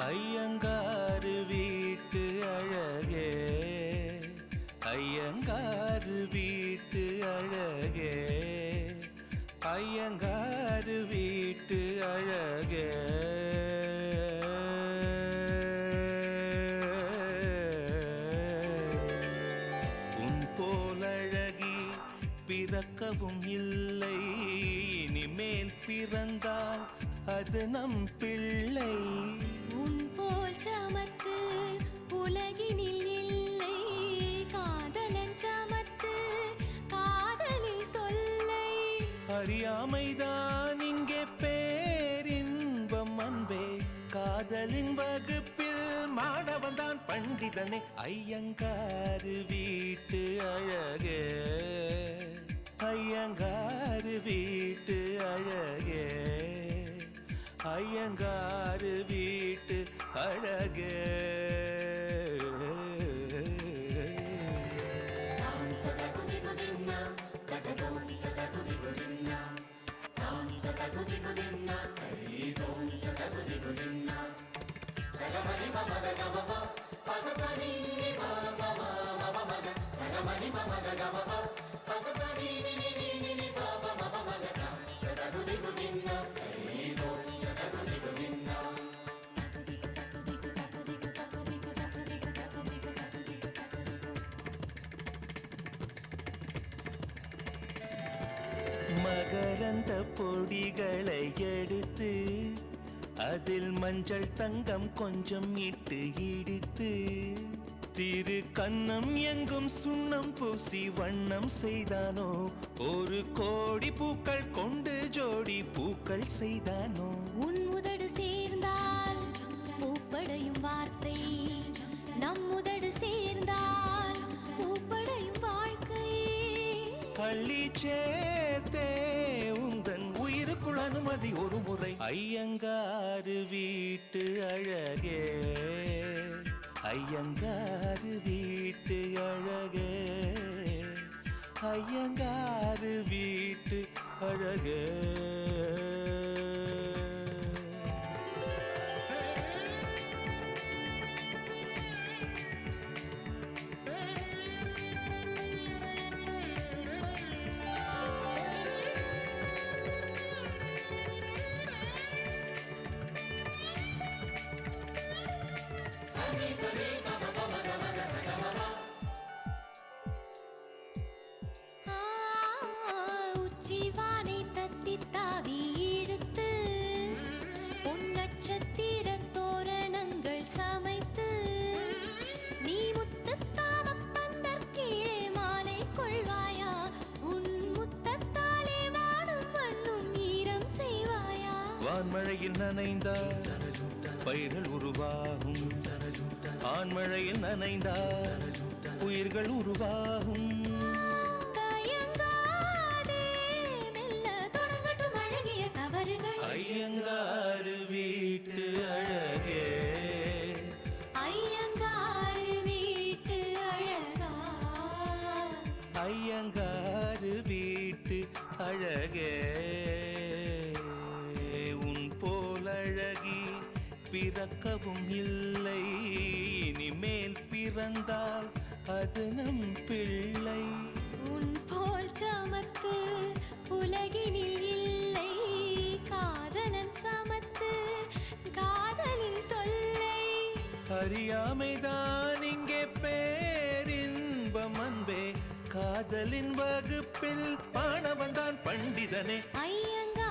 ஐயங்காறு வீட்டு அழகே, ஐயங்காறு வீட்டு அழகே, ஐயங்காறு வீட்டு அழகே. உன் போலழகி பிறக்கவும் இல்லை, இனிமேல் பிறந்தால் அது நம் பிள்ளை. உன் போல் சமத்து உலகினில் இல்லை, காதலன் சமத்து காதலில் தொல்லை. அறியாமைதான் இங்கே பேரின்பம் அன்பே, காதலின் வகுப்பில் மாணவன்தான் பண்டிதனே. ஐயங்காறு வீட்டு அழகே, ஐயங்காறு வீட்டு அழகே, ஐயங்காறு வீட்டு அழகே. மகரந்த பொடிகளை எடுத்து அதில் மஞ்சள் தங்கம் கொஞ்சம் இட்டு இடித்து, திரு கண்ணம் எங்கும் சுண்ணம் பூசி வண்ணம் செய்தானோ, ஒரு கோடி பூக்கள் கொண்டு ஜோடி பூக்கள் செய்தானோ. உன் உதடு சேர்ந்தால் பூப்படையும் வார்த்தை, நம் உதடு சேர்ந்தால் பூப்படையும் வாழ்க்கை. பள்ளி சேர்த்தே உந்தன் உயிருக்குள் அனுமதி ஒரு முறை. ஐயங்காறு வீட்டு அழகே, ஐயங்காறு வீட்டு அழகே, ஐயங்காறு வீட்டு அழகே. உச்சிவானை தத்தி தாவி இழுத்து, உன் நட்சத்திர தோரணங்கள் சமைத்து, நீ முத்துத்தாம பந்தர் கீழே மாலை கொள்வாயா, உன் முத்தத்தாலே வாடும் மண்ணும் ஈரம் செய்வாயா. வான்மழையில் நனைந்தால் பயிர்கள் உருவாகும், ஆண்மழையில் நனைந்தால் உயிர்கள் உருவாகும். ஐயங்காறு வீட்டு அழகே, ஐயங்காறு வீட்டு அழகா, ஐயங்காறு வீட்டு அழகே. உன் போலழகி பிறக்கவும் இல்லை, இனிமேல் பிறந்தால் அது நம் பிள்ளை. உன் போல் சமத்து உலகினில் இல்லை, காதலன் சமத்து காதலில் தொல்லை. அறியாமைதான் இங்கே பேரின்பம் அன்பே, காதலின் வகுப்பில் மாணவன்தான் பண்டிதனே. ஐயங்கா